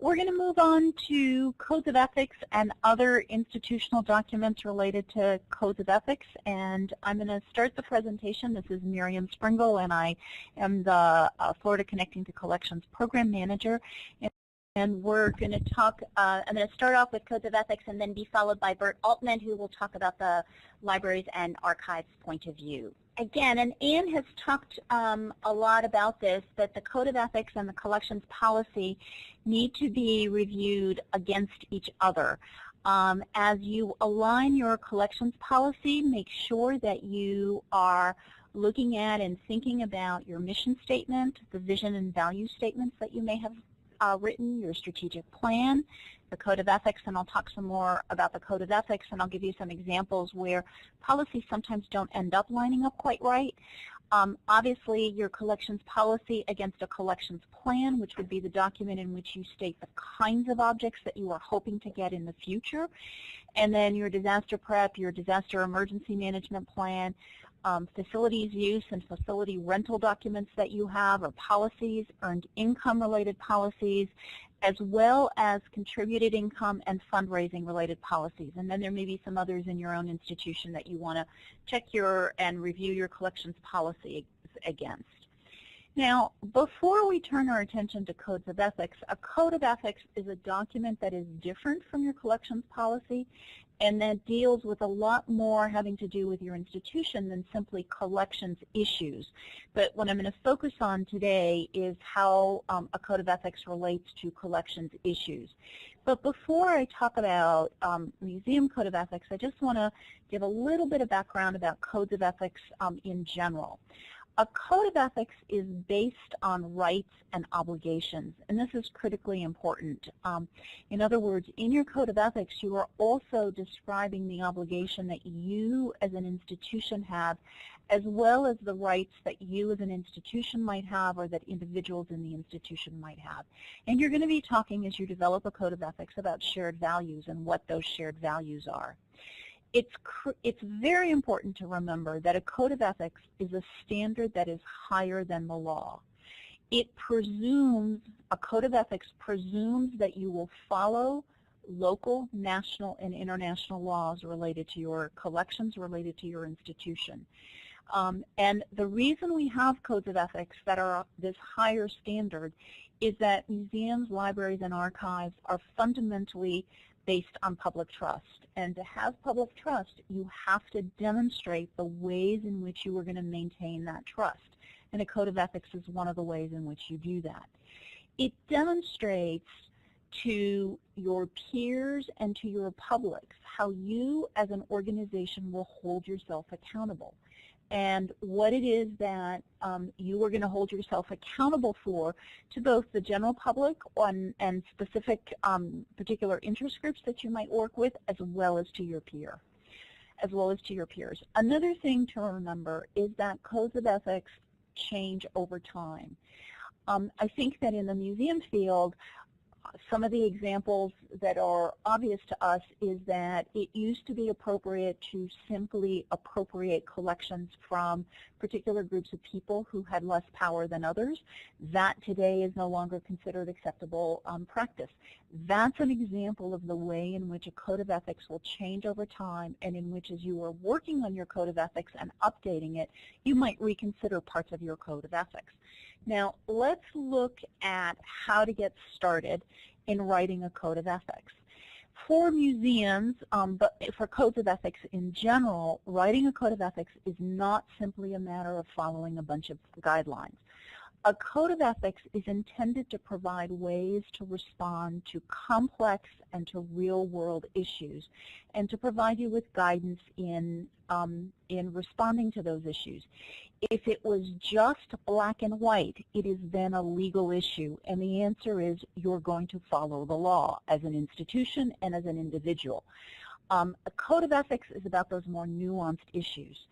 We're going to move on to codes of ethics and other institutional documents related to codes of ethics. And I'm going to start the presentation. This is Miriam Springle, and I am the Florida Connecting to Collections Program Manager. And we're going to talk, I'm going to start off with codes of ethics and then be followed by Bert Altman, who will talk about the libraries and archives point of view. Again, and Anne has talked a lot about this, that the code of ethics and the collections policy need to be reviewed against each other. As you align your collections policy, make sure that you are looking at and thinking about your mission statement, the vision and value statements that you may have written, your strategic plan, the code of ethics, and I'll talk some more about the code of ethics, and I'll give you some examples where policies sometimes don't end up lining up quite right. Obviously, your collections policy against a collections plan, which would be the document in which you state the kinds of objects that you are hoping to get in the future, and then your disaster prep, your disaster emergency management plan, facilities use and facility rental documents that you have, or policies, earned income related policies, as well as contributed income and fundraising related policies. And then there may be some others in your own institution that you want to check and review your collections policy against. Now, before we turn our attention to codes of ethics, a code of ethics is a document that is different from your collections policy and that deals with a lot more having to do with your institution than simply collections issues. But what I'm going to focus on today is how a code of ethics relates to collections issues. But before I talk about museum code of ethics, I just want to give a little bit of background about codes of ethics in general. A code of ethics is based on rights and obligations, and this is critically important. In other words, in your code of ethics, you are also describing the obligation that you as an institution have, as well as the rights that you as an institution might have or that individuals in the institution might have. And you're going to be talking as you develop a code of ethics about shared values and what those shared values are. It's very important to remember that a code of ethics is a standard that is higher than the law. A code of ethics presumes that you will follow local, national, and international laws related to your collections, related to your institution. And the reason we have codes of ethics that are this higher standard is that museums, libraries, and archives are fundamentally based on public trust. And to have public trust, you have to demonstrate the ways in which you are going to maintain that trust. And a code of ethics is one of the ways in which you do that. It demonstrates to your peers and to your public how you as an organization will hold yourself accountable, and what it is that you are going to hold yourself accountable for to both the general public and specific particular interest groups that you might work with, as well as to your peers. Another thing to remember is that codes of ethics change over time. I think that in the museum field, some of the examples that are obvious to us is that it used to be appropriate to simply appropriate collections from particular groups of people who had less power than others. That today is no longer considered acceptable practice. That's an example of the way in which a code of ethics will change over time, and in which, as you are working on your code of ethics and updating it, you might reconsider parts of your code of ethics. Now, let's look at how to get started in writing a code of ethics. For museums, but for codes of ethics in general, writing a code of ethics is not simply a matter of following a bunch of guidelines. A code of ethics is intended to provide ways to respond to complex and to real-world issues, and to provide you with guidance in responding to those issues. If it was just black and white, it is then a legal issue, and the answer is you're going to follow the law as an institution and as an individual. A code of ethics is about those more nuanced issues.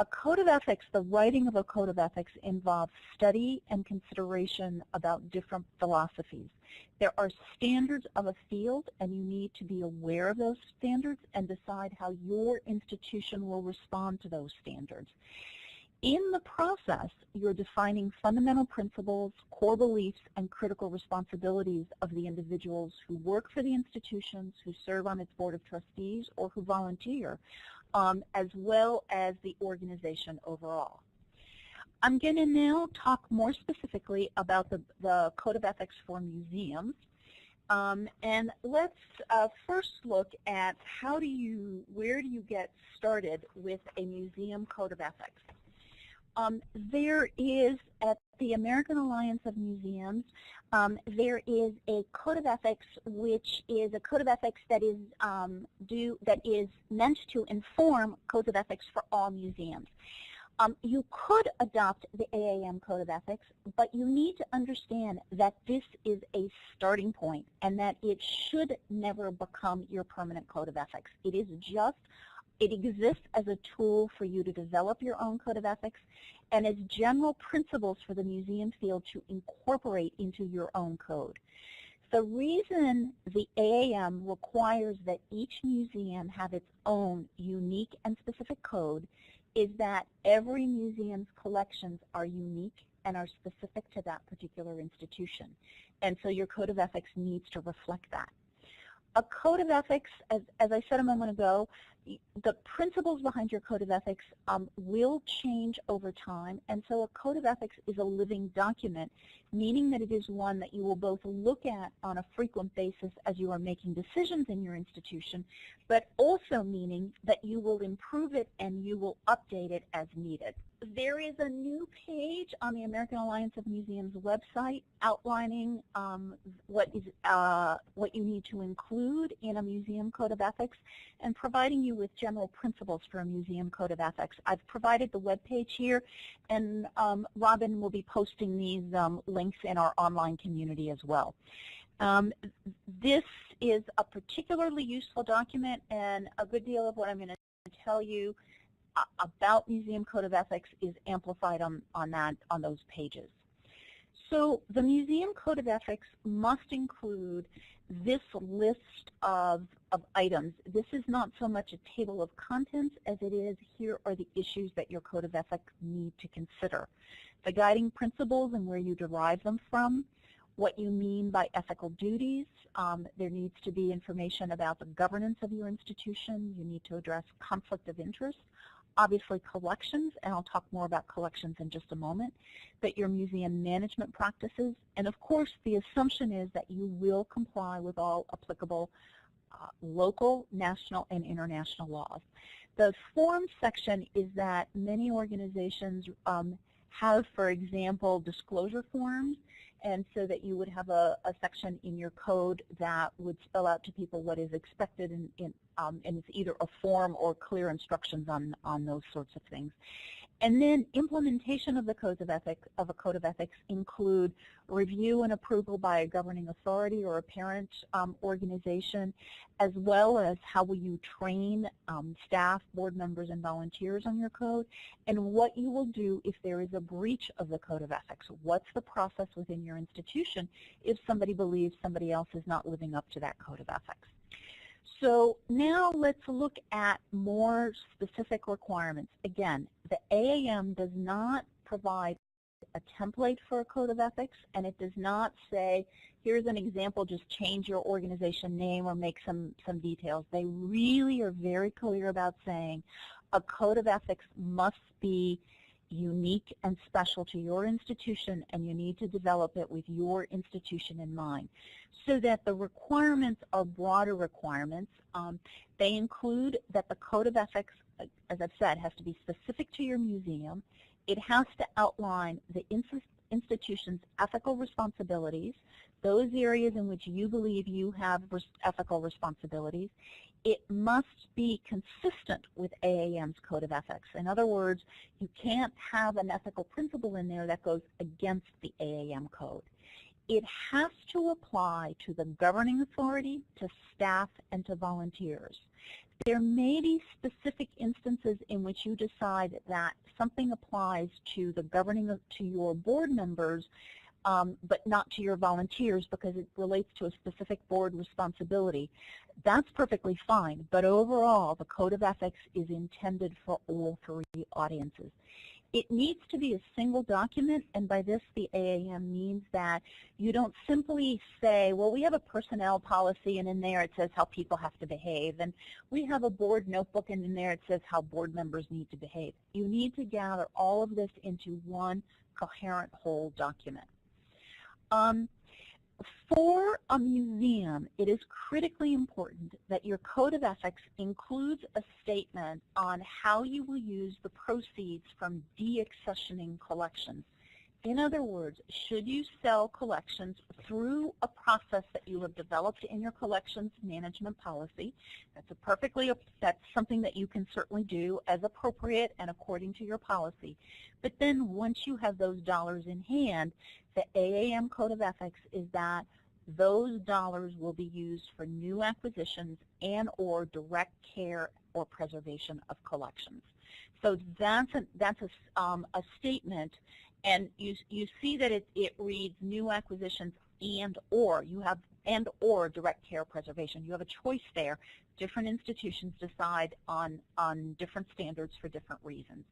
A code of ethics, the writing of a code of ethics, involves study and consideration about different philosophies. There are standards of a field, and you need to be aware of those standards and decide how your institution will respond to those standards. In the process, you're defining fundamental principles, core beliefs, and critical responsibilities of the individuals who work for the institutions, who serve on its board of trustees, or who volunteer, as well as the organization overall. I'm going to now talk more specifically about the Code of Ethics for museums. And let's first look at where do you get started with a museum Code of Ethics. There is, at the American Alliance of Museums, there is a Code of Ethics, which is a Code of Ethics that is meant to inform codes of ethics for all museums. You could adopt the AAM Code of Ethics, but you need to understand that this is a starting point and that it should never become your permanent Code of Ethics. It exists as a tool for you to develop your own Code of Ethics and as general principles for the museum field to incorporate into your own code. The reason the AAM requires that each museum have its own unique and specific code is that every museum's collections are unique and are specific to that particular institution. And so your Code of Ethics needs to reflect that. A Code of Ethics, as I said a moment ago, the principles behind your Code of Ethics will change over time, and so a Code of Ethics is a living document, meaning that it is one that you will both look at on a frequent basis as you are making decisions in your institution, but also meaning that you will improve it and you will update it as needed. There is a new page on the American Alliance of Museums website outlining what you need to include in a museum Code of Ethics and providing you with general principles for a museum Code of Ethics. I've provided the web page here, and Robin will be posting these links in our online community as well. This is a particularly useful document, and a good deal of what I'm going to tell you about Museum Code of Ethics is amplified on those pages. So the Museum Code of Ethics must include this list of items. This is not so much a table of contents as it is here are the issues that your Code of Ethics need to consider. The guiding principles and where you derive them from, what you mean by ethical duties. There needs to be information about the governance of your institution. You need to address conflict of interest. Obviously collections, and I'll talk more about collections in just a moment, but your museum management practices, and of course the assumption is that you will comply with all applicable local, national, and international laws. The forms section is that many organizations have, for example, disclosure forms, and so that you would have a section in your code that would spell out to people what is expected and it's either a form or clear instructions on those sorts of things. And then implementation of the codes of ethics, of a Code of Ethics, include review and approval by a governing authority or a parent organization, as well as how will you train staff, board members, and volunteers on your code, and what you will do if there is a breach of the Code of Ethics. What's the process within your institution if somebody believes somebody else is not living up to that Code of Ethics? So now let's look at more specific requirements. Again, the AAM does not provide a template for a Code of Ethics, and it does not say, here's an example, just change your organization name or make some details. They really are very clear about saying a Code of Ethics must be unique and special to your institution, and you need to develop it with your institution in mind, so that the requirements are broader requirements. They include that the Code of Ethics, as I've said, has to be specific to your museum. It has to outline the institution's ethical responsibilities, those areas in which you believe you have ethical responsibilities. It must be consistent with AAM's Code of Ethics. In other words, you can't have an ethical principle in there that goes against the AAM code. It has to apply to the governing authority, to staff, and to volunteers. There may be specific instances in which you decide that something applies to the to your board members, but not to your volunteers because it relates to a specific board responsibility. That's perfectly fine, but overall the Code of Ethics is intended for all three audiences. It needs to be a single document, and by this the AAM means that you don't simply say, well, we have a personnel policy and in there it says how people have to behave, and we have a board notebook and in there it says how board members need to behave. You need to gather all of this into one coherent whole document. For a museum, it is critically important that your code of ethics includes a statement on how you will use the proceeds from deaccessioning collections. In other words, should you sell collections through a process that you have developed in your collections management policy, that's something that you can certainly do as appropriate and according to your policy. But then once you have those dollars in hand, the AAM Code of Ethics is that those dollars will be used for new acquisitions and or direct care or preservation of collections. So that's a statement. And you see that it reads new acquisitions and or. You have and or direct care preservation. You have a choice there. Different institutions decide on different standards for different reasons.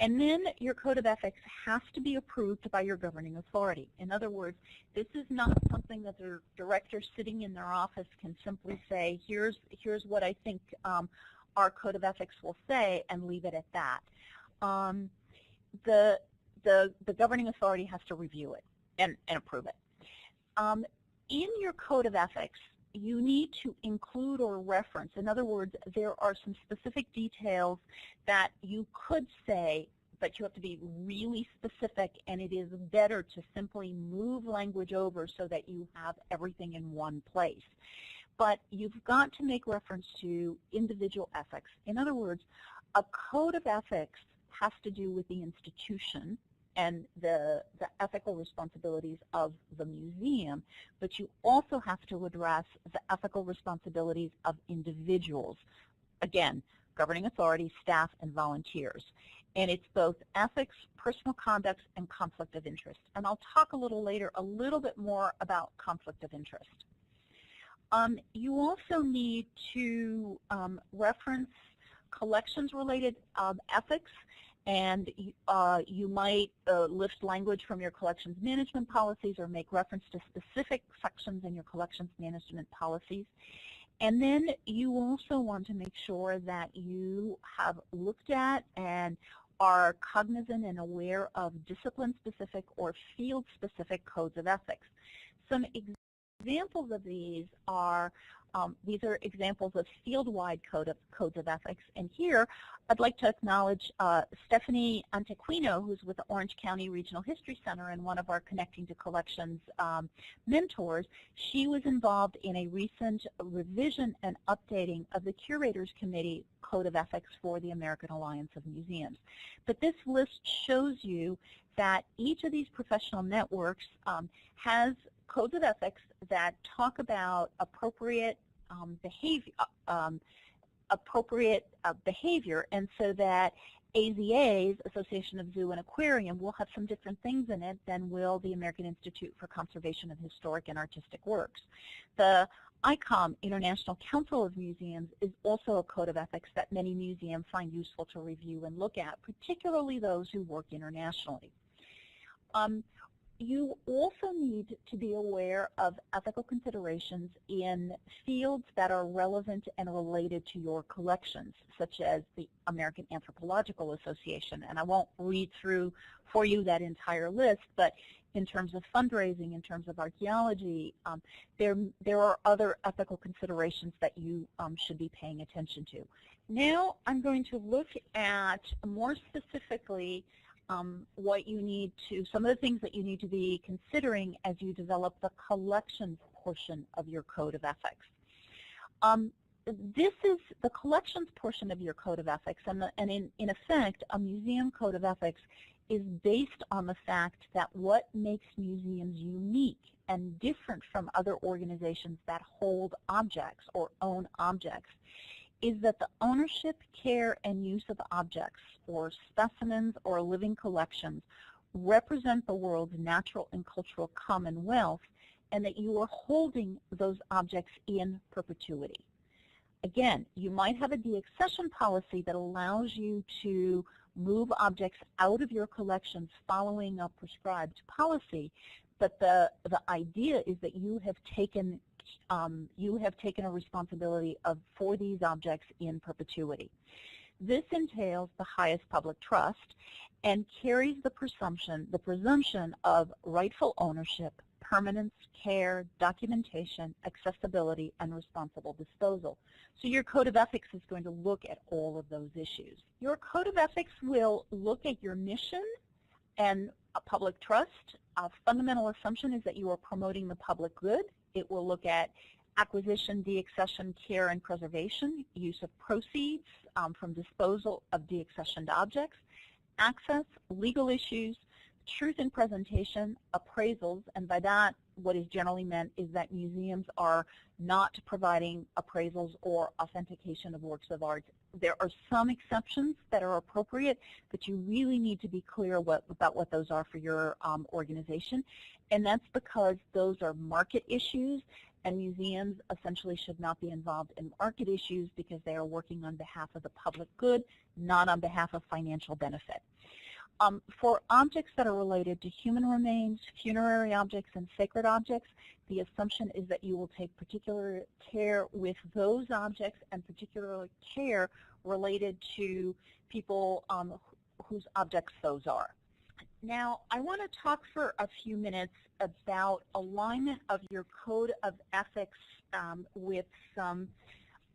And then your code of ethics has to be approved by your governing authority. In other words, this is not something that the director sitting in their office can simply say, here's what I think our code of ethics will say, and leave it at that. The governing authority has to review it and approve it. In your code of ethics, you need to include or reference. In other words, there are some specific details that you could say, but you have to be really specific, and it is better to simply move language over so that you have everything in one place. But you've got to make reference to individual ethics. In other words, a code of ethics has to do with the institution and the ethical responsibilities of the museum, but you also have to address the ethical responsibilities of individuals. Again, governing authority, staff, and volunteers. And it's both ethics, personal conduct, and conflict of interest. And I'll talk a little later a little bit more about conflict of interest. You also need to reference collections-related ethics, and you might list language from your collections management policies or make reference to specific sections in your collections management policies. And then you also want to make sure that you have looked at and are cognizant and aware of discipline-specific or field-specific codes of ethics. Some examples of these are examples of field-wide codes of ethics. And here, I'd like to acknowledge Stephanie Antequino, who's with the Orange County Regional History Center and one of our Connecting to Collections mentors. She was involved in a recent revision and updating of the Curators Committee Code of Ethics for the American Alliance of Museums. But this list shows you that each of these professional networks has codes of ethics that talk about appropriate behavior, and so that AZA's, Association of Zoo and Aquarium, will have some different things in it than will the American Institute for Conservation of Historic and Artistic Works. The ICOM, International Council of Museums, is also a code of ethics that many museums find useful to review and look at, particularly those who work internationally. You also need to be aware of ethical considerations in fields that are relevant and related to your collections, such as the American Anthropological Association. And I won't read through for you that entire list, but in terms of fundraising, in terms of archaeology, there are other ethical considerations that you should be paying attention to. Now I'm going to look at more specifically what you need to, some of the things that you need to be considering as you develop the collections portion of your code of ethics. This is the collections portion of your code of ethics, and in effect, a museum code of ethics is based on the fact that what makes museums unique and different from other organizations that hold objects or own objects is that the ownership, care, and use of objects or specimens or living collections represent the world's natural and cultural commonwealth, and that you are holding those objects in perpetuity. Again, you might have a deaccession policy that allows you to move objects out of your collections following a prescribed policy, but the idea is that you have taken a responsibility for these objects in perpetuity. This entails the highest public trust and carries the presumption of rightful ownership, permanence, care, documentation, accessibility, and responsible disposal. So your Code of Ethics is going to look at all of those issues. Your Code of Ethics will look at your mission and public trust. A fundamental assumption is that you are promoting the public good. It will look at acquisition, deaccession, care, and preservation, use of proceeds from disposal of deaccessioned objects, access, legal issues, truth in presentation, appraisals, and by that what is generally meant is that museums are not providing appraisals or authentication of works of art. There are some exceptions that are appropriate, but you really need to be clear about what those are for your organization, and that's because those are market issues, and museums essentially should not be involved in market issues because they are working on behalf of the public good, not on behalf of financial benefit. For objects that are related to human remains, funerary objects, and sacred objects, the assumption is that you will take particular care with those objects and particular care related to people whose objects those are. Now, I want to talk for a few minutes about alignment of your Code of Ethics with some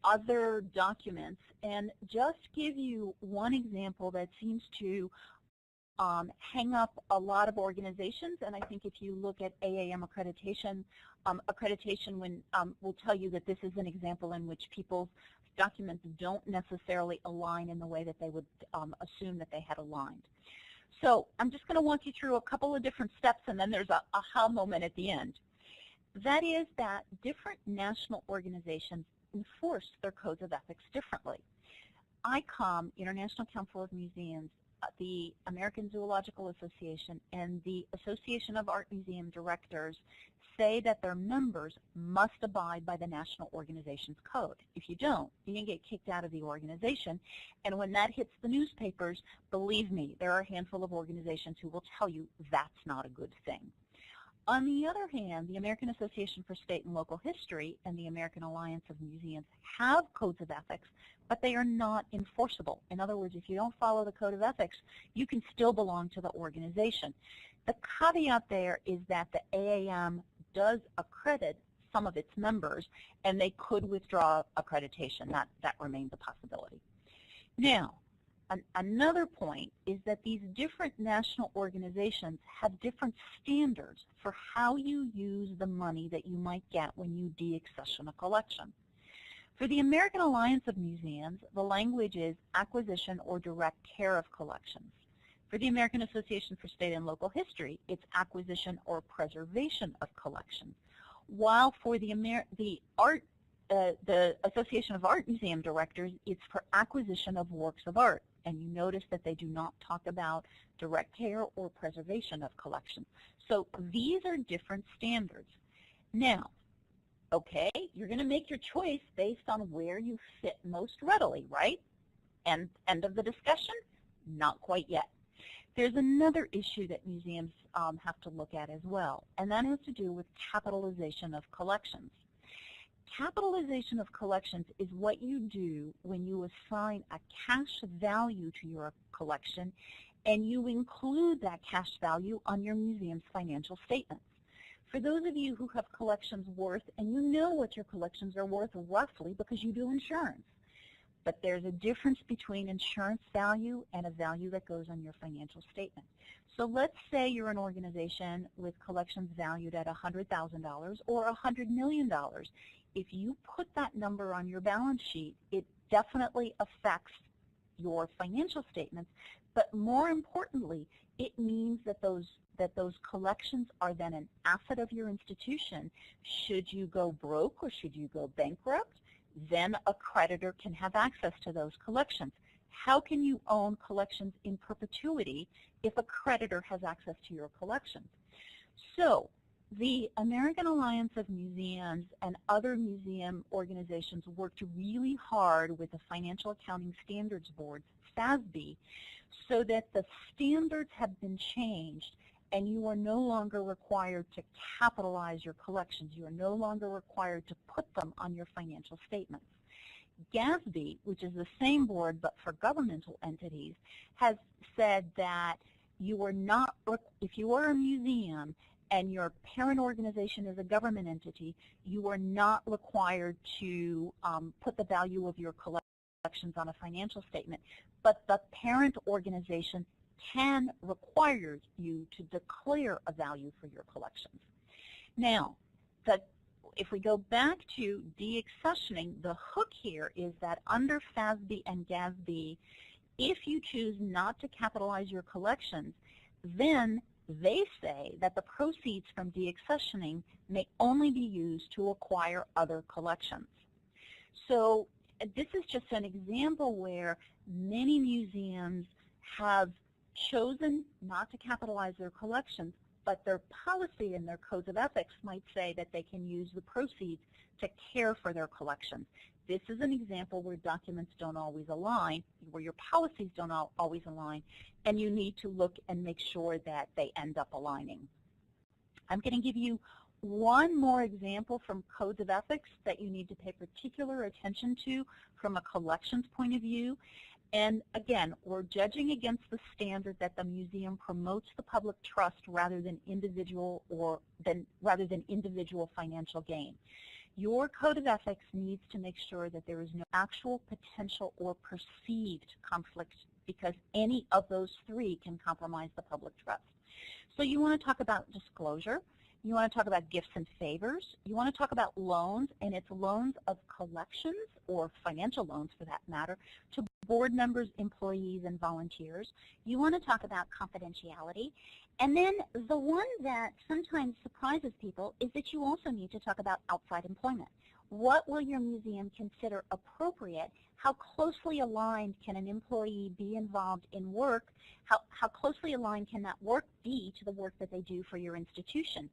other documents, and just give you one example that seems to hang up a lot of organizations, and I think if you look at AAM accreditation, will tell you that this is an example in which people's documents don't necessarily align in the way that they would assume that they had aligned. So I'm just going to walk you through a couple of different steps, and then there's a aha moment at the end. That is that different national organizations enforce their codes of ethics differently. ICOM, International Council of Museums, the American Zoological Association, and the Association of Art Museum Directors say that their members must abide by the national organization's code. If you don't, you can get kicked out of the organization, and when that hits the newspapers, believe me, there are a handful of organizations who will tell you that's not a good thing. On the other hand, the American Association for State and Local History and the American Alliance of Museums have codes of ethics, but they are not enforceable. In other words, if you don't follow the Code of Ethics, you can still belong to the organization. The caveat there is that the AAM does accredit some of its members, and they could withdraw accreditation. That remains a possibility. Now, another point is that these different national organizations have different standards for how you use the money that you might get when you deaccession a collection. For the American Alliance of Museums, the language is acquisition or direct care of collections. For the American Association for State and Local History, it's acquisition or preservation of collections. While for the Association of Art Museum Directors, it's for acquisition of works of art. And you notice that they do not talk about direct care or preservation of collections. So these are different standards. Now, okay, you're going to make your choice based on where you fit most readily, right? And end of the discussion? Not quite yet. There's another issue that museums have to look at as well, and that has to do with capitalization of collections. Capitalization of collections is what you do when you assign a cash value to your collection and you include that cash value on your museum's financial statements. For those of you who have collections worth, and you know what your collections are worth roughly because you do insurance, but there's a difference between insurance value and a value that goes on your financial statement. So let's say you're an organization with collections valued at $100,000 or $100 million. If you put that number on your balance sheet, it definitely affects your financial statements, but more importantly, it means that those collections are then an asset of your institution. Should you go broke or should you go bankrupt, then a creditor can have access to those collections. How can you own collections in perpetuity if a creditor has access to your collections? So The American Alliance of Museums and other museum organizations worked really hard with the Financial Accounting Standards Board, FASB, so that the standards have been changed and you are no longer required to capitalize your collections. You are no longer required to put them on your financial statements. GASB, which is the same board but for governmental entities, has said that you are not, if you are a museum and your parent organization is a government entity, you are not required to put the value of your collections on a financial statement, but the parent organization can require you to declare a value for your collections. Now, if we go back to deaccessioning, the hook here is that under FASB and GASB, if you choose not to capitalize your collections, then they say that the proceeds from deaccessioning may only be used to acquire other collections. So this is just an example where many museums have chosen not to capitalize their collections, but their policy and their codes of ethics might say that they can use the proceeds to care for their collections. This is an example where documents don't always align, where your policies don't always align, and you need to look and make sure that they end up aligning. I'm going to give you one more example from codes of ethics that you need to pay particular attention to from a collections point of view. And again, we're judging against the standard that the museum promotes the public trust rather than individual financial gain. Your code of ethics needs to make sure that there is no actual, potential, or perceived conflict, because any of those three can compromise the public trust. So you want to talk about disclosure. You want to talk about gifts and favors. You want to talk about loans, and it's loans of collections, or financial loans for that matter, to board members, employees, and volunteers. You want to talk about confidentiality. And then the one that sometimes surprises people is that you also need to talk about outside employment. What will your museum consider appropriate? How closely aligned can an employee be involved in work? How closely aligned can that work be to the work that they do for your institution?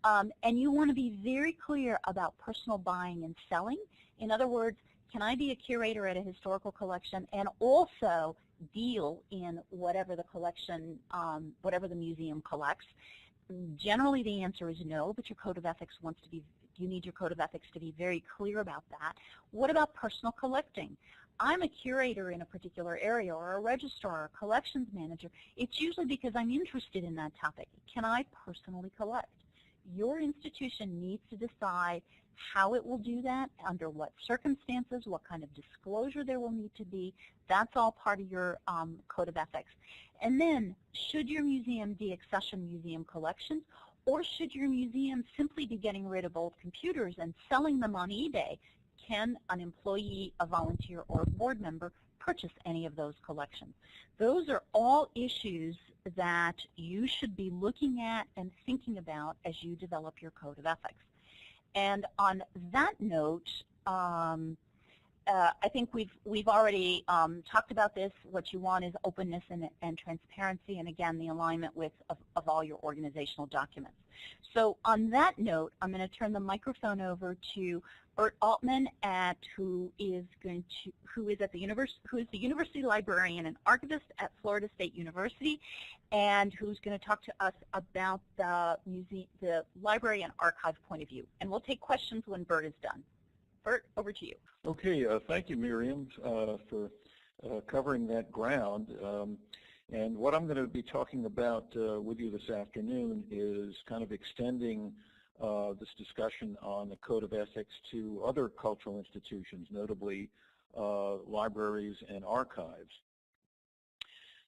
And you want to be very clear about personal buying and selling. In other words, can I be a curator at a historical collection and also deal in whatever the collection, whatever the museum collects? Generally the answer is no, but your code of ethics wants to be, you need your code of ethics to be very clear about that. What about personal collecting? I'm a curator in a particular area, or a registrar, or a collections manager. It's usually because I'm interested in that topic. Can I personally collect? Your institution needs to decide how it will do that, under what circumstances, what kind of disclosure there will need to be. That's all part of your code of ethics. And then, should your museum deaccession museum collections, or should your museum simply be getting rid of old computers and selling them on eBay? Can an employee, a volunteer, or a board member purchase any of those collections? Those are all issues that you should be looking at and thinking about as you develop your code of ethics. And on that note, I think we've already talked about this. What you want is openness and transparency, and again, the alignment of all your organizational documents. So on that note, I'm going to turn the microphone over to Bert Altman, who is the university librarian and archivist at Florida State University, and who's going to talk to us about the library and archive point of view. And we'll take questions when Bert is done. Bert, over to you. Okay, thank you, Miriam, for covering that ground. And what I'm going to be talking about with you this afternoon is kind of extending this discussion on the Code of Ethics to other cultural institutions, notably libraries and archives.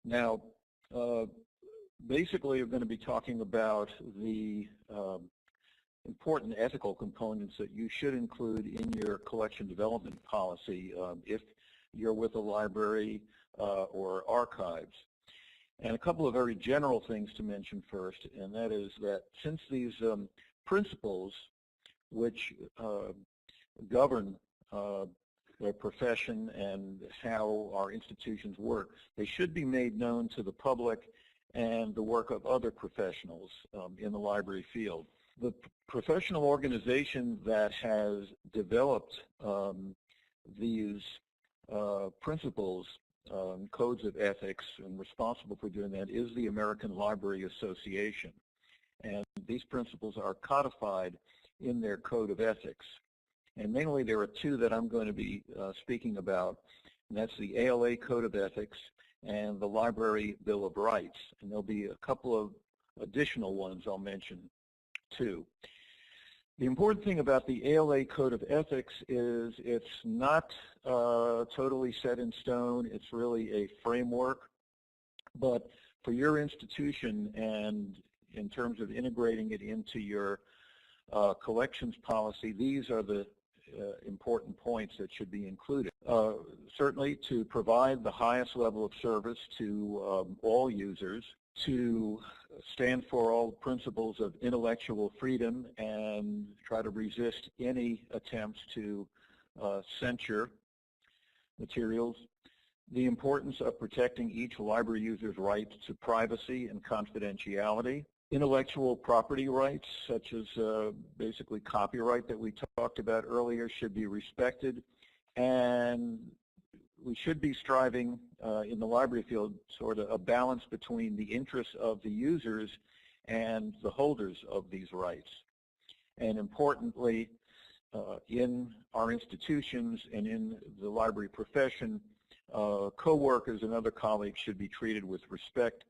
Now, basically, we're going to be talking about the important ethical components that you should include in your collection development policy if you're with a library or archives. And a couple of very general things to mention first, and that is that since these principles which govern their profession and how our institutions work, they should be made known to the public and the work of other professionals in the library field. The professional organization that has developed these principles, codes of ethics, and responsible for doing that is the American Library Association. And these principles are codified in their code of ethics. And mainly there are two that I'm going to be speaking about, and that's the ALA Code of Ethics and the Library Bill of Rights. And there'll be a couple of additional ones I'll mention too. The important thing about the ALA Code of Ethics is it's not totally set in stone. It's really a framework. But for your institution and in terms of integrating it into your collections policy, these are the important points that should be included. Certainly to provide the highest level of service to all users, to stand for all principles of intellectual freedom and try to resist any attempts to censure materials, the importance of protecting each library user's right to privacy and confidentiality, intellectual property rights such as basically copyright that we talked about earlier should be respected, and we should be striving in the library field sort of a balance between the interests of the users and the holders of these rights. And importantly, in our institutions and in the library profession, co-workers and other colleagues should be treated with respect,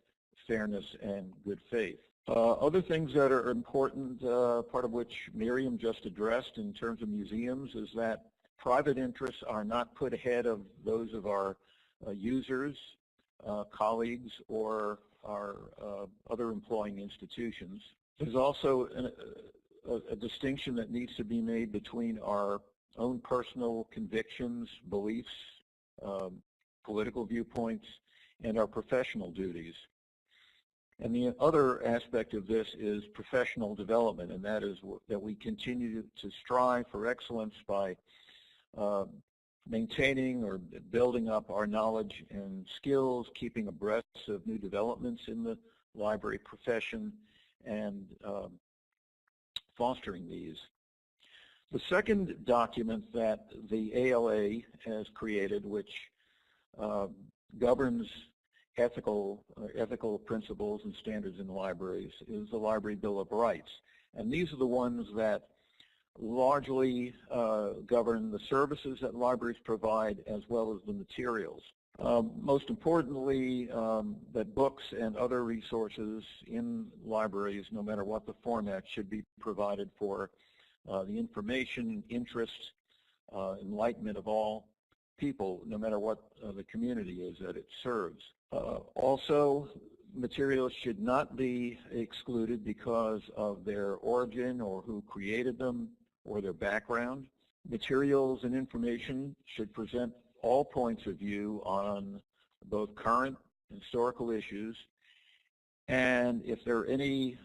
fairness, and good faith. Other things that are important, part of which Miriam just addressed in terms of museums, is that private interests are not put ahead of those of our users, colleagues, or our other employing institutions. There's also a distinction that needs to be made between our own personal convictions, beliefs, political viewpoints, and our professional duties. And the other aspect of this is professional development, and that is that we continue to strive for excellence by maintaining or building up our knowledge and skills, keeping abreast of new developments in the library profession, and fostering these. The second document that the ALA has created, which governs ethical principles and standards in libraries, is the Library Bill of Rights. And these are the ones that largely govern the services that libraries provide as well as the materials. Most importantly, that books and other resources in libraries, no matter what the format, should be provided for the information, interest, enlightenment of all people, no matter what the community is that it serves. Also, materials should not be excluded because of their origin or who created them or their background. Materials and information should present all points of view on both current and historical issues, and if there are any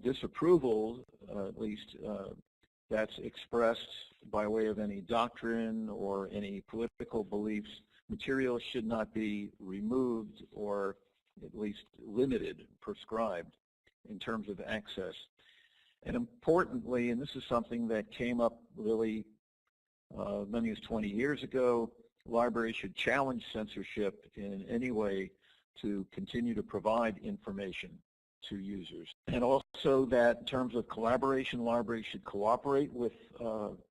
disapproval, at least that's expressed by way of any doctrine or any political beliefs, materials should not be removed or at least limited, prescribed in terms of access. And importantly, and this is something that came up really many as 20 years ago, libraries should challenge censorship in any way to continue to provide information to users. And also that in terms of collaboration, libraries should cooperate with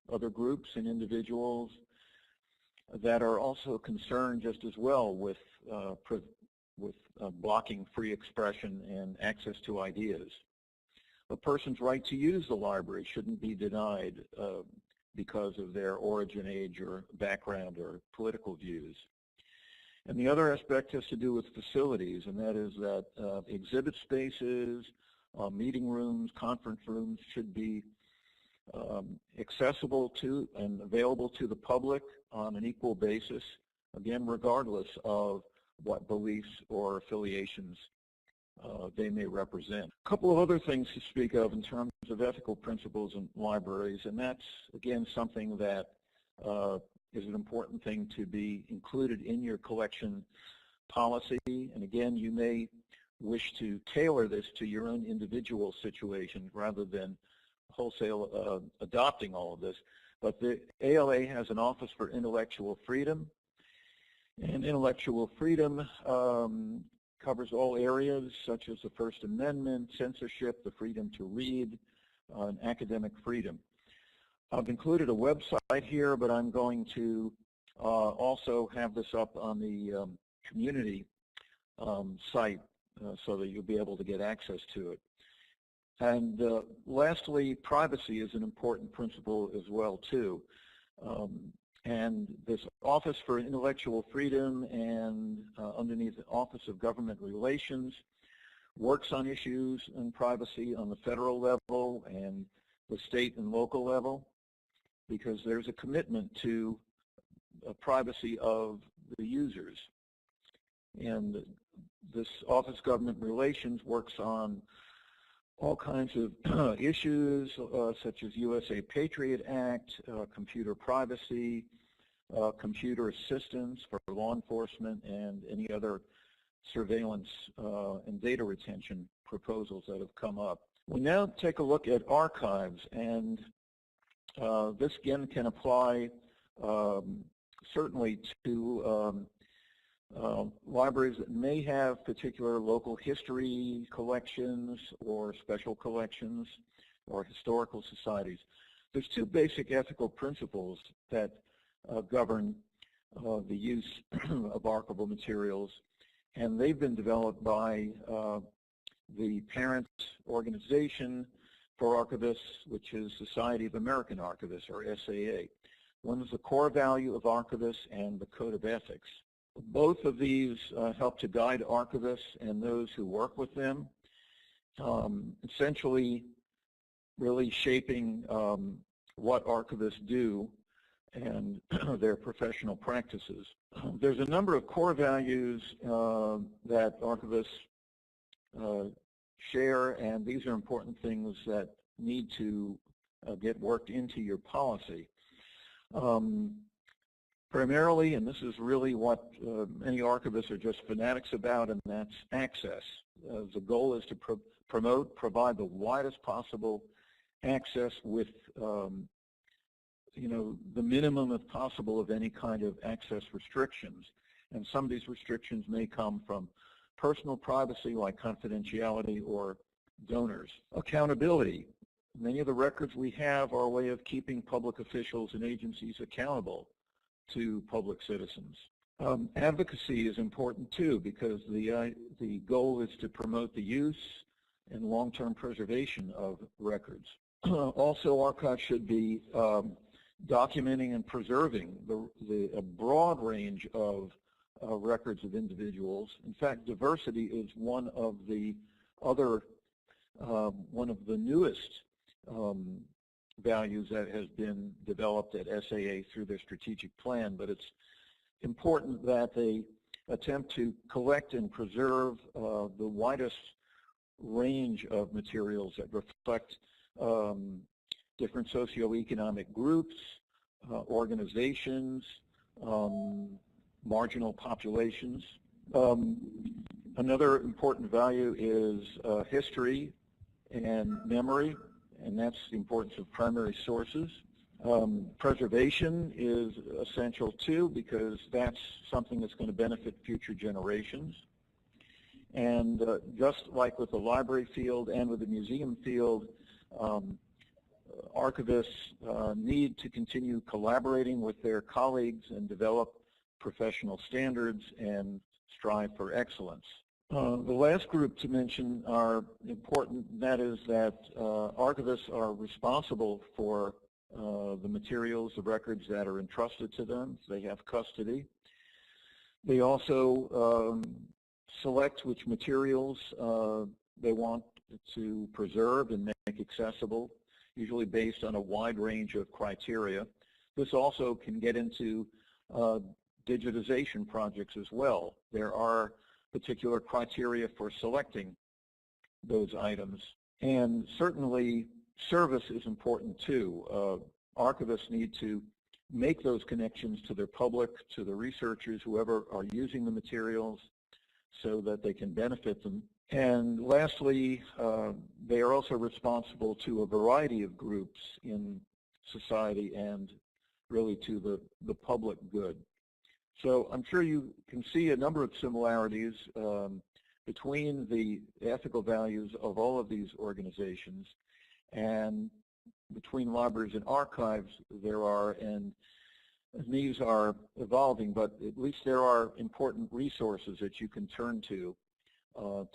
other groups and individuals that are also concerned just as well with blocking free expression and access to ideas. A person's right to use the library shouldn't be denied because of their origin, age, or background, or political views. And the other aspect has to do with facilities, and that is that exhibit spaces, meeting rooms, conference rooms should be accessible to and available to the public on an equal basis, again, regardless of what beliefs or affiliations they may represent. A couple of other things to speak of in terms of ethical principles in libraries, and that's, again, something that is an important thing to be included in your collection policy. And again, you may wish to tailor this to your own individual situation rather than wholesale adopting all of this. But the ALA has an Office for Intellectual Freedom, and intellectual freedom covers all areas such as the First Amendment, censorship, the freedom to read, and academic freedom. I've included a website here, but I'm going to also have this up on the community site so that you'll be able to get access to it. And lastly, privacy is an important principle as well, too. And this Office for Intellectual Freedom and underneath the Office of Government Relations works on issues in privacy on the federal level and the state and local level, because there's a commitment to privacy of the users. And this Office of Government Relations works on all kinds of issues such as USA Patriot Act, computer privacy, computer assistance for law enforcement, and any other surveillance and data retention proposals that have come up. We now take a look at archives, and this again can apply certainly to libraries that may have particular local history collections or special collections or historical societies. There's two basic ethical principles that govern the use of archival materials, and they've been developed by the parent organization for archivists, which is Society of American Archivists, or SAA. One is the core value of archivists and the Code of Ethics. Both of these help to guide archivists and those who work with them, essentially really shaping what archivists do and their professional practices. There's a number of core values that archivists share, and these are important things that need to get worked into your policy. Primarily, and this is really what many archivists are just fanatics about, and that's access. The goal is to provide the widest possible access with the minimum if possible of any kind of access restrictions. And some of these restrictions may come from personal privacy like confidentiality or donors. Accountability. Many of the records we have are a way of keeping public officials and agencies accountable to public citizens. Advocacy is important too, because the goal is to promote the use and long-term preservation of records. Also, archives should be documenting and preserving a broad range of records of individuals. In fact, diversity is one of the newest values that has been developed at SAA through their strategic plan, but it's important that they attempt to collect and preserve the widest range of materials that reflect different socioeconomic groups, organizations, marginal populations. Another important value is history and memory, and that's the importance of primary sources. Preservation is essential too, because that's something that's going to benefit future generations. And just like with the library field and with the museum field, archivists need to continue collaborating with their colleagues and develop professional standards and strive for excellence. The last group to mention are important, and that is that archivists are responsible for the materials, the records that are entrusted to them. They have custody. They also select which materials they want to preserve and make accessible, usually based on a wide range of criteria. This also can get into digitization projects as well. There are particular criteria for selecting those items. And certainly service is important too. Archivists need to make those connections to their public, to the researchers, whoever are using the materials, so that they can benefit them. And lastly, they are also responsible to a variety of groups in society and really to the public good. So I'm sure you can see a number of similarities between the ethical values of all of these organizations, and between libraries and archives there are, and these are evolving, but at least there are important resources that you can turn to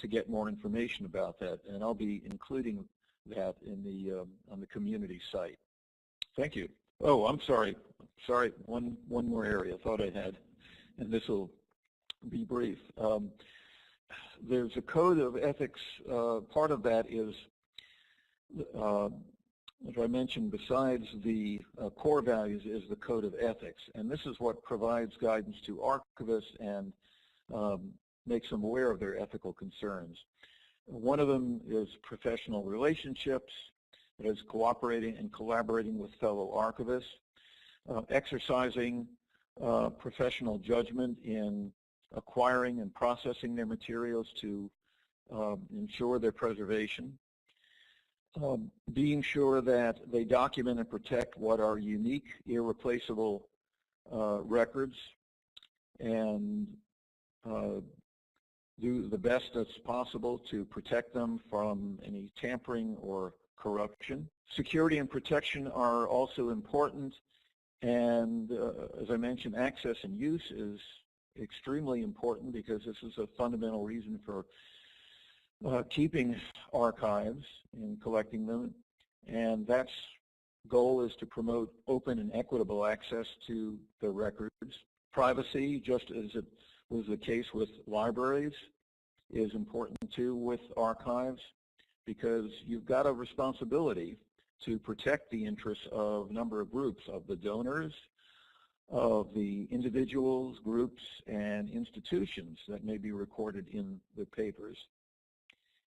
get more information about that, and I'll be including that in the on the community site. Thank you. Oh, I'm sorry. Sorry, one more area I thought I had, and this will be brief. There's a code of ethics. Part of that is, as I mentioned, besides the core values is the code of ethics, and this is what provides guidance to archivists and makes them aware of their ethical concerns. One of them is professional relationships, that is cooperating and collaborating with fellow archivists, exercising professional judgment in acquiring and processing their materials to ensure their preservation, being sure that they document and protect what are unique, irreplaceable records, and do the best that's possible to protect them from any tampering or corruption. Security and protection are also important, and as I mentioned, access and use is extremely important because this is a fundamental reason for keeping archives and collecting them, and that's goal is to promote open and equitable access to the records. Privacy, just as it was the case with libraries, is important too with archives, because you've got a responsibility to protect the interests of a number of groups, of the donors, of the individuals, groups, and institutions that may be recorded in the papers.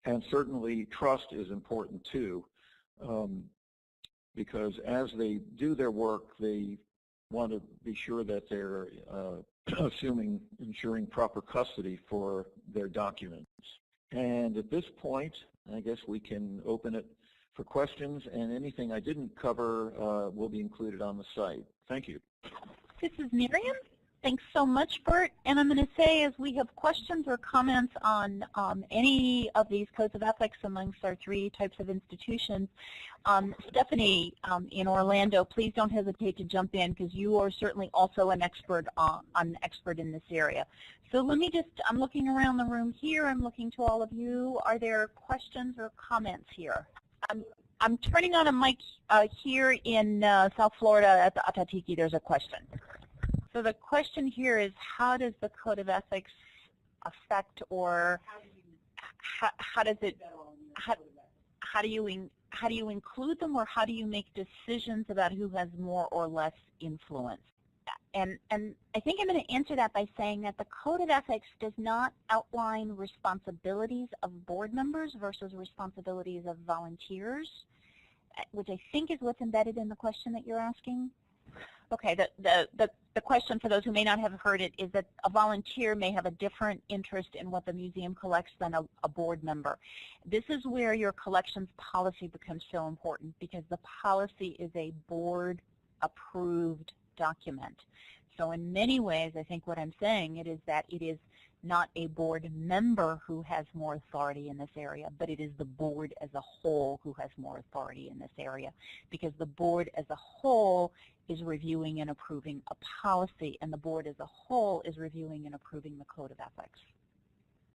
And certainly trust is important too, because as they do their work, they want to be sure that they're ensuring proper custody for their documents. And at this point, I guess we can open it for questions, and anything I didn't cover will be included on the site. Thank you. This is Miriam. Thanks so much, Bert. And I'm going to say, as we have questions or comments on any of these codes of ethics amongst our three types of institutions, Stephanie in Orlando, please don't hesitate to jump in, because you are certainly also an expert in this area. So let me just, I'm looking around the room here. I'm looking to all of you. Are there questions or comments here? I'm turning on a mic here in South Florida at the Atatiki. There's a question. So the question here is, how does the Code of Ethics affect, or how do you include them, or how do you make decisions about who has more or less influence? And I think I'm going to answer that by saying that the Code of Ethics does not outline responsibilities of board members versus responsibilities of volunteers, which I think is what's embedded in the question that you're asking. Okay, the question, for those who may not have heard it, is that a volunteer may have a different interest in what the museum collects than a board member. This is where your collections policy becomes so important, because the policy is a board-approved document. So in many ways, I think what I'm saying is that it is not a board member who has more authority in this area, but it is the board as a whole who has more authority in this area, because the board as a whole is reviewing and approving a policy, and the board as a whole is reviewing and approving the Code of Ethics.